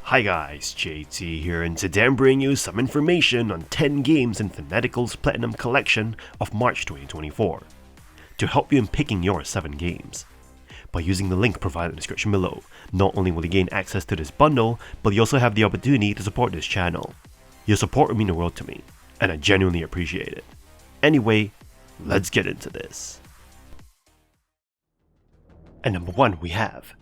Hi guys, JT here, and today I'm bringing you some information on 10 games in Fanatical's Platinum Collection of March 2024 to help you in picking your 7 games. By using the link provided in the description below, not only will you gain access to this bundle, but you also have the opportunity to support this channel. Your support would mean the world to me, and I genuinely appreciate it. Anyway, let's get into this. At number 1 we have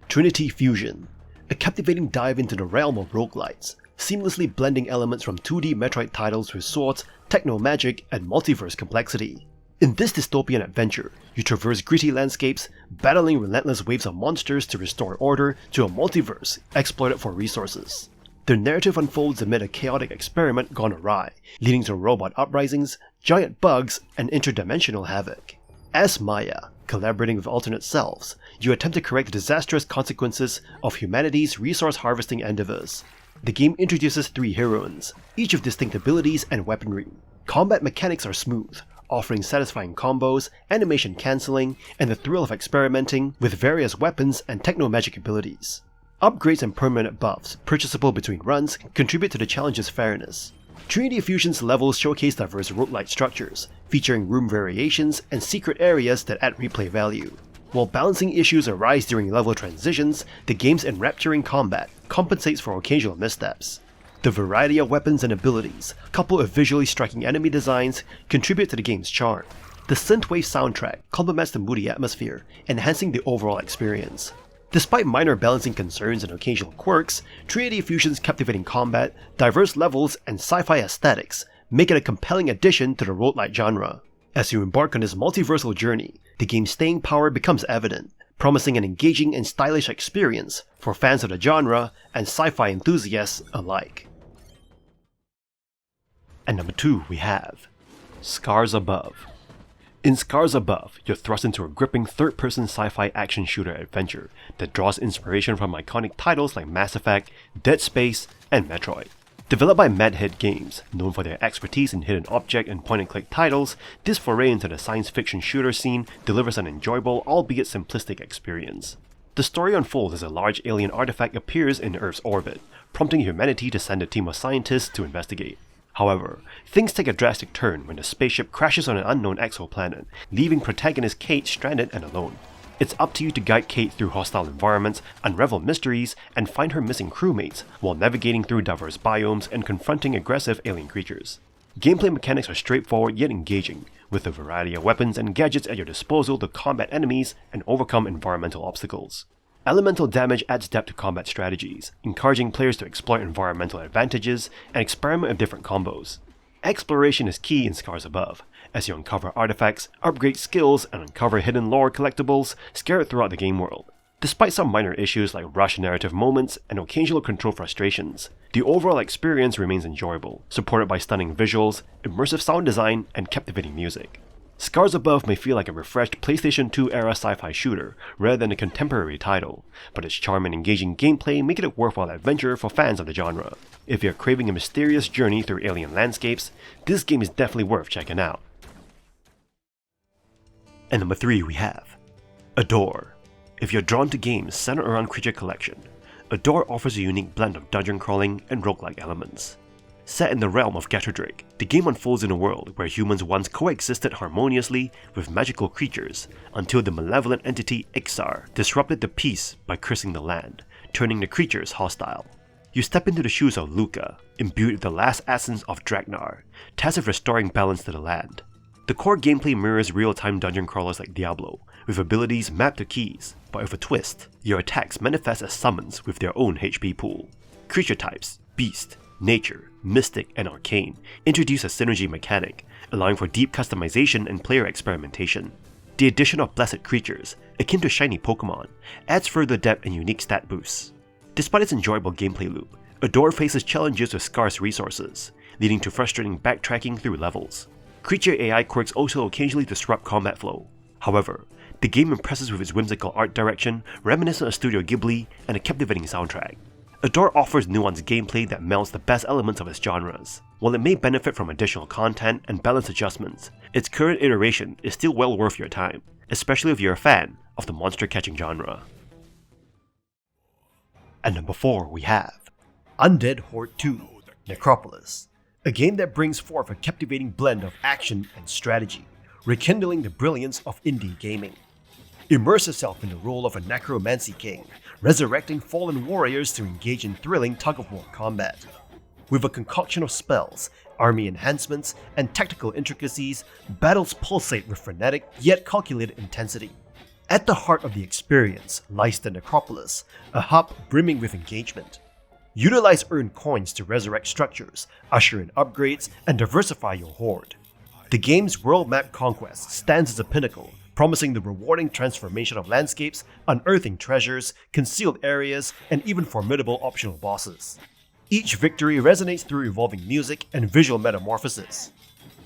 Trinity Fusion, a captivating dive into the realm of roguelites, seamlessly blending elements from 2D Metroid titles with swords, techno-magic, and multiverse complexity. In this dystopian adventure, you traverse gritty landscapes, battling relentless waves of monsters to restore order to a multiverse exploited for resources. The narrative unfolds amid a chaotic experiment gone awry, leading to robot uprisings, giant bugs, and interdimensional havoc. As Maya, collaborating with alternate selves, you attempt to correct the disastrous consequences of humanity's resource harvesting endeavors. The game introduces 3 heroines, each with distinct abilities and weaponry. Combat mechanics are smooth, offering satisfying combos, animation cancelling, and the thrill of experimenting with various weapons and techno-magic abilities. Upgrades and permanent buffs, purchasable between runs, contribute to the challenge's fairness. Trinity Fusion's levels showcase diverse roguelite structures, featuring room variations and secret areas that add replay value. While balancing issues arise during level transitions, the game's enrapturing combat compensates for occasional missteps. The variety of weapons and abilities, coupled with visually striking enemy designs, contribute to the game's charm. The synthwave soundtrack complements the moody atmosphere, enhancing the overall experience. Despite minor balancing concerns and occasional quirks, Trinity Fusion's captivating combat, diverse levels, and sci-fi aesthetics make it a compelling addition to the roguelite genre. As you embark on this multiversal journey, the game's staying power becomes evident, promising an engaging and stylish experience for fans of the genre and sci-fi enthusiasts alike. At number 2 we have Scars Above. In Scars Above, you're thrust into a gripping third-person sci-fi action shooter adventure that draws inspiration from iconic titles like Mass Effect, Dead Space, and Metroid. Developed by Madhead Games, known for their expertise in hidden object and point-and-click titles, this foray into the science fiction shooter scene delivers an enjoyable, albeit simplistic experience. The story unfolds as a large alien artifact appears in Earth's orbit, prompting humanity to send a team of scientists to investigate. However, things take a drastic turn when the spaceship crashes on an unknown exoplanet, leaving protagonist Kate stranded and alone. It's up to you to guide Kate through hostile environments, unravel mysteries, and find her missing crewmates while navigating through diverse biomes and confronting aggressive alien creatures. Gameplay mechanics are straightforward yet engaging, with a variety of weapons and gadgets at your disposal to combat enemies and overcome environmental obstacles. Elemental damage adds depth to combat strategies, encouraging players to exploit environmental advantages and experiment with different combos. Exploration is key in Scars Above, as you uncover artifacts, upgrade skills, and uncover hidden lore collectibles scattered throughout the game world. Despite some minor issues like rushed narrative moments and occasional control frustrations, the overall experience remains enjoyable, supported by stunning visuals, immersive sound design, and captivating music. Scars Above may feel like a refreshed PlayStation 2 era sci-fi shooter rather than a contemporary title, but its charm and engaging gameplay make it a worthwhile adventure for fans of the genre. If you're craving a mysterious journey through alien landscapes, this game is definitely worth checking out. At number 3 we have Adore. If you're drawn to games centered around creature collection, Adore offers a unique blend of dungeon crawling and roguelike elements. Set in the realm of Gatrodric, the game unfolds in a world where humans once coexisted harmoniously with magical creatures until the malevolent entity Ixar disrupted the peace by cursing the land, turning the creatures hostile. You step into the shoes of Luca, imbued with the last essence of Dragnar, tasked with restoring balance to the land. The core gameplay mirrors real-time dungeon crawlers like Diablo, with abilities mapped to keys, but with a twist. Your attacks manifest as summons with their own HP pool. Creature types, Beast, Nature, Mystic, and Arcane introduce a synergy mechanic, allowing for deep customization and player experimentation. The addition of blessed creatures, akin to shiny Pokemon, adds further depth and unique stat boosts. Despite its enjoyable gameplay loop, Adore faces challenges with scarce resources, leading to frustrating backtracking through levels. Creature AI quirks also occasionally disrupt combat flow. However, the game impresses with its whimsical art direction, reminiscent of Studio Ghibli, and a captivating soundtrack. Adore offers nuanced gameplay that melds the best elements of its genres. While it may benefit from additional content and balance adjustments, its current iteration is still well worth your time, especially if you're a fan of the monster catching genre. At number 4 we have Undead Horde 2, Necropolis, a game that brings forth a captivating blend of action and strategy, rekindling the brilliance of indie gaming. Immerse yourself in the role of a necromancy king, resurrecting fallen warriors to engage in thrilling tug-of-war combat. With a concoction of spells, army enhancements, and tactical intricacies, battles pulsate with frenetic yet calculated intensity. At the heart of the experience lies the Necropolis, a hub brimming with engagement. Utilize earned coins to resurrect structures, usher in upgrades, and diversify your horde. The game's world map conquest stands as a pinnacle, promising the rewarding transformation of landscapes, unearthing treasures, concealed areas, and even formidable optional bosses. Each victory resonates through evolving music and visual metamorphosis.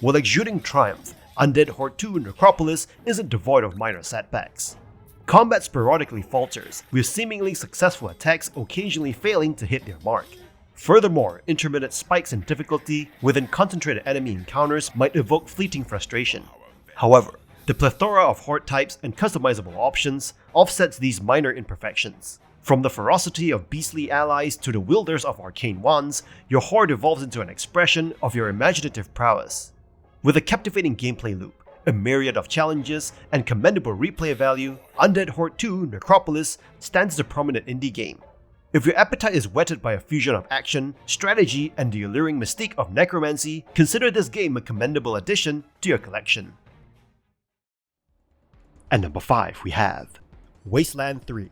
While exuding triumph, Undead Horde 2 Necropolis isn't devoid of minor setbacks. Combat sporadically falters, with seemingly successful attacks occasionally failing to hit their mark. Furthermore, intermittent spikes in difficulty within concentrated enemy encounters might evoke fleeting frustration. However, the plethora of horde types and customizable options offsets these minor imperfections. From the ferocity of beastly allies to the wielders of arcane wands, your horde evolves into an expression of your imaginative prowess. With a captivating gameplay loop, a myriad of challenges, and commendable replay value, Undead Horde 2 Necropolis stands as a prominent indie game. If your appetite is whetted by a fusion of action, strategy, and the alluring mystique of necromancy, consider this game a commendable addition to your collection. And number 5 we have Wasteland 3,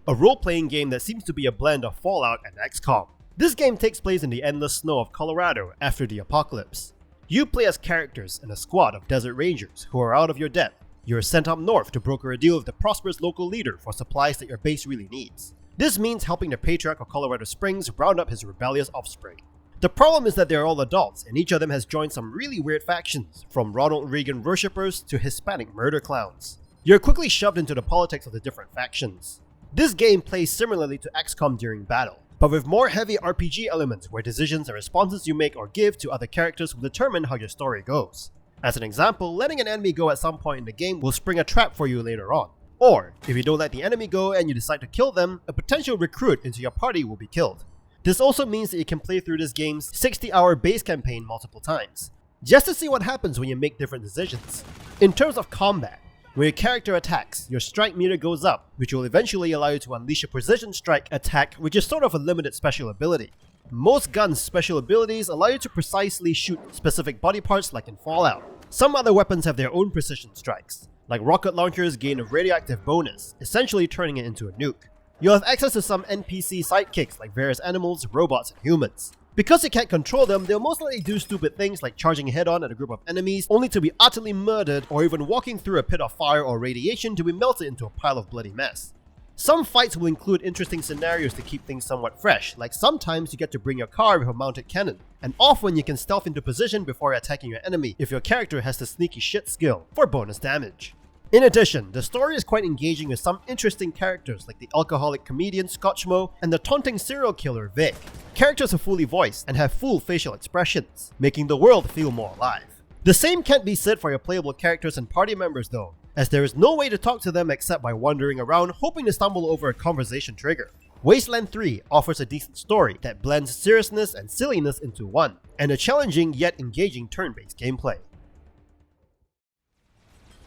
a role-playing game that seems to be a blend of Fallout and XCOM. This game takes place in the endless snow of Colorado after the apocalypse. You play as characters in a squad of desert rangers who are out of your depth. You are sent up north to broker a deal with the prosperous local leader for supplies that your base really needs. This means helping the patriarch of Colorado Springs round up his rebellious offspring. The problem is that they are all adults, and each of them has joined some really weird factions, from Ronald Reagan worshippers to Hispanic murder clowns. You're quickly shoved into the politics of the different factions. This game plays similarly to XCOM during battle, but with more heavy RPG elements where decisions and responses you make or give to other characters will determine how your story goes. As an example, letting an enemy go at some point in the game will spring a trap for you later on. Or, if you don't let the enemy go and you decide to kill them, a potential recruit into your party will be killed. This also means that you can play through this game's 60-hour base campaign multiple times, just to see what happens when you make different decisions. In terms of combat, when your character attacks, your strike meter goes up, which will eventually allow you to unleash a precision strike attack, which is sort of a limited special ability. Most guns' special abilities allow you to precisely shoot specific body parts like in Fallout. Some other weapons have their own precision strikes, like rocket launchers gain a radioactive bonus, essentially turning it into a nuke. You'll have access to some NPC sidekicks like various animals, robots, and humans. Because you can't control them, they'll most likely do stupid things like charging head-on at a group of enemies, only to be utterly murdered, or even walking through a pit of fire or radiation to be melted into a pile of bloody mess. Some fights will include interesting scenarios to keep things somewhat fresh, like sometimes you get to bring your car with a mounted cannon, and often you can stealth into position before attacking your enemy if your character has the sneaky shit skill for bonus damage. In addition, the story is quite engaging with some interesting characters like the alcoholic comedian Scotchmo and the taunting serial killer Vic. Characters are fully voiced and have full facial expressions, making the world feel more alive. The same can't be said for your playable characters and party members though, as there is no way to talk to them except by wandering around hoping to stumble over a conversation trigger. Wasteland 3 offers a decent story that blends seriousness and silliness into one, and a challenging yet engaging turn-based gameplay.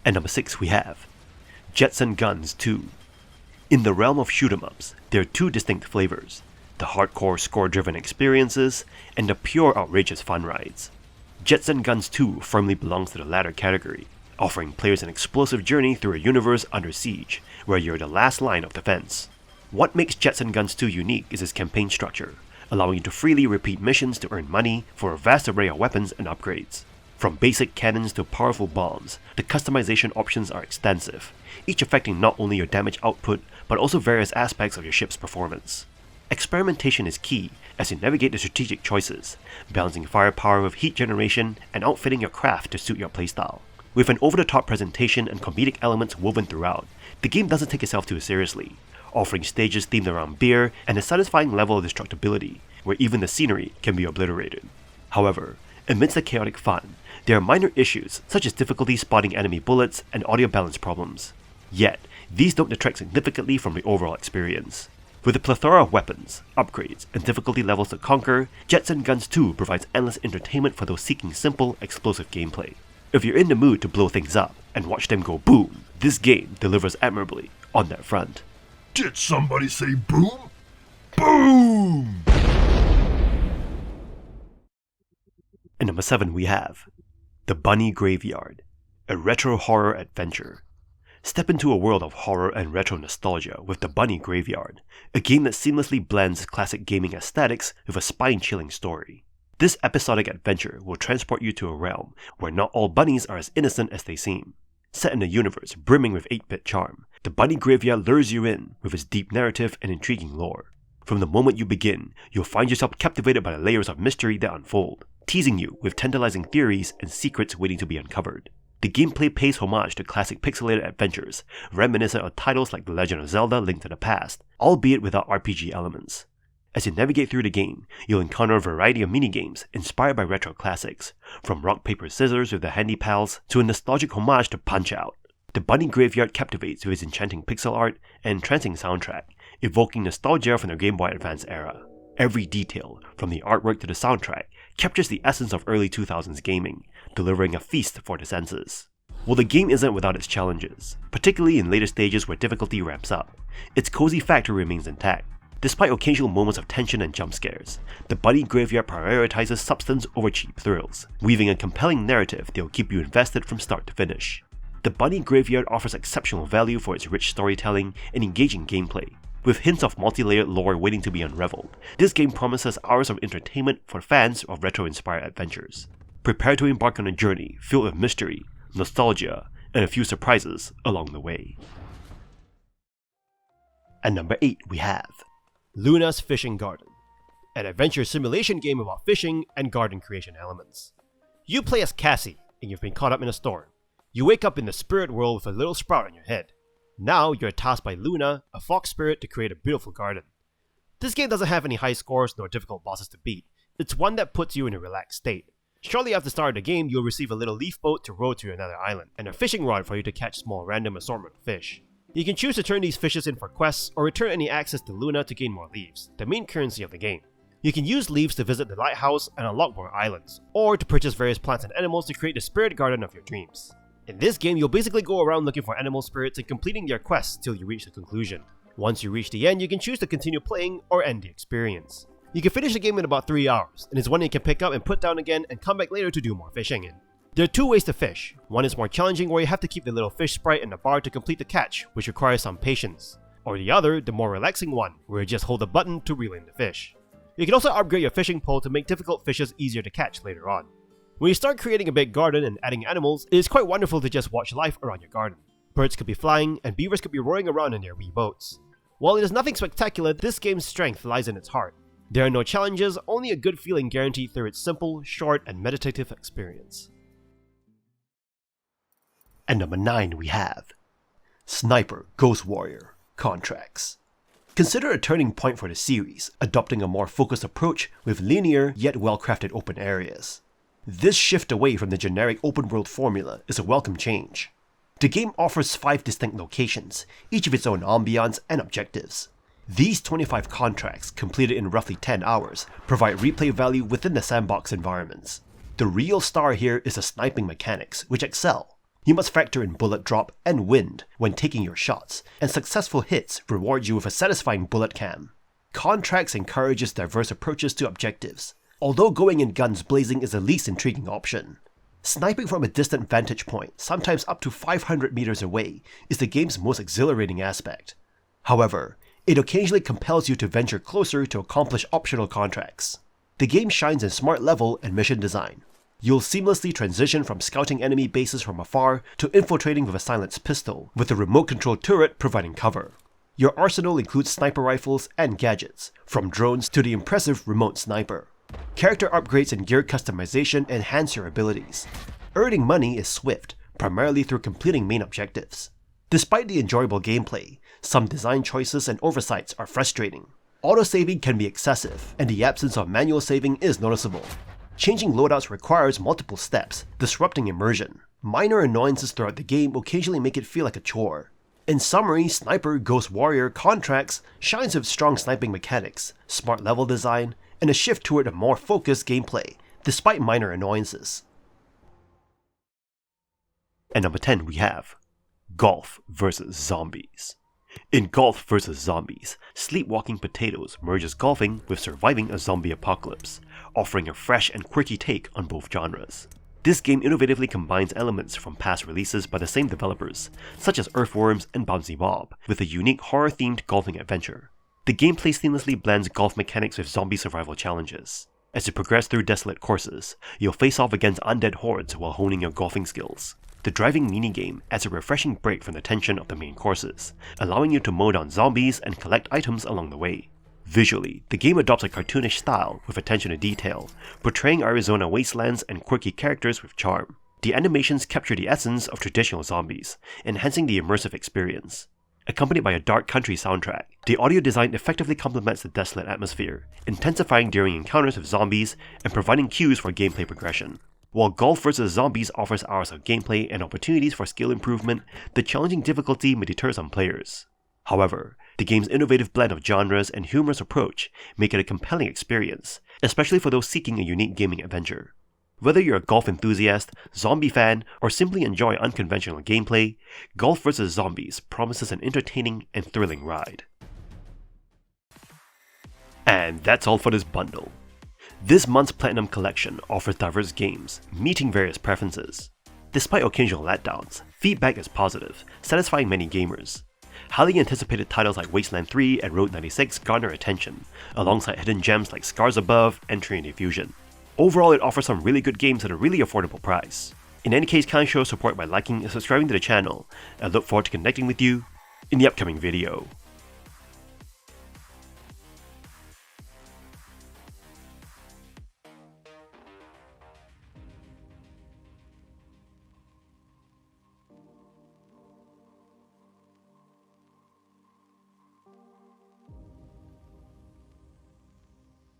And number 6 we have Jetson Guns 2. In the realm of shoot-em-ups, there are two distinct flavors: the hardcore score-driven experiences and the pure outrageous fun rides. Jetson Guns 2 firmly belongs to the latter category, offering players an explosive journey through a universe under siege, where you're the last line of defense. What makes Jetson Guns 2 unique is its campaign structure, allowing you to freely repeat missions to earn money for a vast array of weapons and upgrades. From basic cannons to powerful bombs, the customization options are extensive, each affecting not only your damage output, but also various aspects of your ship's performance. Experimentation is key as you navigate the strategic choices, balancing firepower with heat generation and outfitting your craft to suit your playstyle. With an over-the-top presentation and comedic elements woven throughout, the game doesn't take itself too seriously, offering stages themed around beer and a satisfying level of destructibility, where even the scenery can be obliterated. However, amidst the chaotic fun, there are minor issues such as difficulty spotting enemy bullets and audio balance problems. Yet, these don't detract significantly from the overall experience. With a plethora of weapons, upgrades, and difficulty levels to conquer, Jets and Guns 2 provides endless entertainment for those seeking simple, explosive gameplay. If you're in the mood to blow things up and watch them go boom, this game delivers admirably on that front. Did somebody say boom? Boom! And number 7 we have The Bunny Graveyard, a retro horror adventure. Step into a world of horror and retro nostalgia with The Bunny Graveyard, a game that seamlessly blends classic gaming aesthetics with a spine-chilling story. This episodic adventure will transport you to a realm where not all bunnies are as innocent as they seem. Set in a universe brimming with 8-bit charm, The Bunny Graveyard lures you in with its deep narrative and intriguing lore. From the moment you begin, you'll find yourself captivated by the layers of mystery that unfold, teasing you with tantalizing theories and secrets waiting to be uncovered. The gameplay pays homage to classic pixelated adventures, reminiscent of titles like The Legend of Zelda: Link to the Past, albeit without RPG elements. As you navigate through the game, you'll encounter a variety of minigames inspired by retro classics, from rock, paper, scissors with the Handy Pals to a nostalgic homage to Punch-Out! The Bunny Graveyard captivates with its enchanting pixel art and entrancing soundtrack, evoking nostalgia from the Game Boy Advance era. Every detail, from the artwork to the soundtrack, captures the essence of early 2000s gaming, delivering a feast for the senses. While the game isn't without its challenges, particularly in later stages where difficulty ramps up, its cozy factor remains intact. Despite occasional moments of tension and jump scares, The Bunny Graveyard prioritizes substance over cheap thrills, weaving a compelling narrative that will keep you invested from start to finish. The Bunny Graveyard offers exceptional value for its rich storytelling and engaging gameplay. With hints of multi-layered lore waiting to be unraveled, this game promises hours of entertainment for fans of retro-inspired adventures. Prepare to embark on a journey filled with mystery, nostalgia, and a few surprises along the way. At number 8 we have Luna's Fishing Garden, an adventure simulation game about fishing and garden creation elements. You play as Cassie, and you've been caught up in a storm. You wake up in the spirit world with a little sprout on your head. Now you're tasked by Luna, a fox spirit, to create a beautiful garden. This game doesn't have any high scores nor difficult bosses to beat. It's one that puts you in a relaxed state. Shortly after the start of the game, you'll receive a little leaf boat to row to another island, and a fishing rod for you to catch small random assortment of fish. You can choose to turn these fishes in for quests, or return any access to Luna to gain more leaves, the main currency of the game. You can use leaves to visit the lighthouse and unlock more islands, or to purchase various plants and animals to create the spirit garden of your dreams. In this game, you'll basically go around looking for animal spirits and completing their quests till you reach the conclusion. Once you reach the end, you can choose to continue playing or end the experience. You can finish the game in about 3 hours, and it's one you can pick up and put down again and come back later to do more fishing in. There are 2 ways to fish. One is more challenging, where you have to keep the little fish sprite in the bar to complete the catch, which requires some patience. Or the other, the more relaxing one, where you just hold a button to reel in the fish. You can also upgrade your fishing pole to make difficult fishes easier to catch later on. When you start creating a big garden and adding animals, it is quite wonderful to just watch life around your garden. Birds could be flying, and beavers could be rowing around in their wee boats. While it is nothing spectacular, this game's strength lies in its heart. There are no challenges, only a good feeling guaranteed through its simple, short, and meditative experience. At number 9 we have Sniper Ghost Warrior Contracts. Consider a turning point for the series, adopting a more focused approach with linear yet well-crafted open areas. This shift away from the generic open-world formula is a welcome change. The game offers 5 distinct locations, each of its own ambiance and objectives. These 25 contracts, completed in roughly 10 hours, provide replay value within the sandbox environments. The real star here is the sniping mechanics, which excel. You must factor in bullet drop and wind when taking your shots, and successful hits reward you with a satisfying bullet cam. Contracts encourages diverse approaches to objectives, although going in guns blazing is the least intriguing option. Sniping from a distant vantage point, sometimes up to 500 meters away, is the game's most exhilarating aspect. However, it occasionally compels you to venture closer to accomplish optional contracts. The game shines in smart level and mission design. You'll seamlessly transition from scouting enemy bases from afar to infiltrating with a silenced pistol, with a remote-controlled turret providing cover. Your arsenal includes sniper rifles and gadgets, from drones to the impressive remote sniper. Character upgrades and gear customization enhance your abilities. Earning money is swift, primarily through completing main objectives. Despite the enjoyable gameplay, some design choices and oversights are frustrating. Autosaving can be excessive, and the absence of manual saving is noticeable. Changing loadouts requires multiple steps, disrupting immersion. Minor annoyances throughout the game occasionally make it feel like a chore. In summary, Sniper Ghost Warrior Contracts shines with strong sniping mechanics, smart level design, and a shift toward a more focused gameplay, despite minor annoyances. And number 10 we have Golf vs. Zombies. In Golf vs. Zombies, Sleepwalking Potatoes merges golfing with surviving a zombie apocalypse, offering a fresh and quirky take on both genres. This game innovatively combines elements from past releases by the same developers, such as Earthworms and Bouncy Bob, with a unique horror-themed golfing adventure. The gameplay seamlessly blends golf mechanics with zombie survival challenges. As you progress through desolate courses, you'll face off against undead hordes while honing your golfing skills. The driving minigame adds a refreshing break from the tension of the main courses, allowing you to mow down zombies and collect items along the way. Visually, the game adopts a cartoonish style with attention to detail, portraying Arizona wastelands and quirky characters with charm. The animations capture the essence of traditional zombies, enhancing the immersive experience. Accompanied by a dark country soundtrack, the audio design effectively complements the desolate atmosphere, intensifying during encounters with zombies and providing cues for gameplay progression. While Golf vs. Zombies offers hours of gameplay and opportunities for skill improvement, the challenging difficulty may deter some players. However, the game's innovative blend of genres and humorous approach make it a compelling experience, especially for those seeking a unique gaming adventure. Whether you're a golf enthusiast, zombie fan, or simply enjoy unconventional gameplay, Golf vs. Zombies promises an entertaining and thrilling ride. And that's all for this bundle. This month's Platinum Collection offers diverse games, meeting various preferences. Despite occasional letdowns, feedback is positive, satisfying many gamers. Highly anticipated titles like Wasteland 3 and Road 96 garner attention, alongside hidden gems like Scars Above and Trinity Fusion. Overall, it offers some really good games at a really affordable price. In any case, kind show support by liking and subscribing to the channel, and look forward to connecting with you in the upcoming video.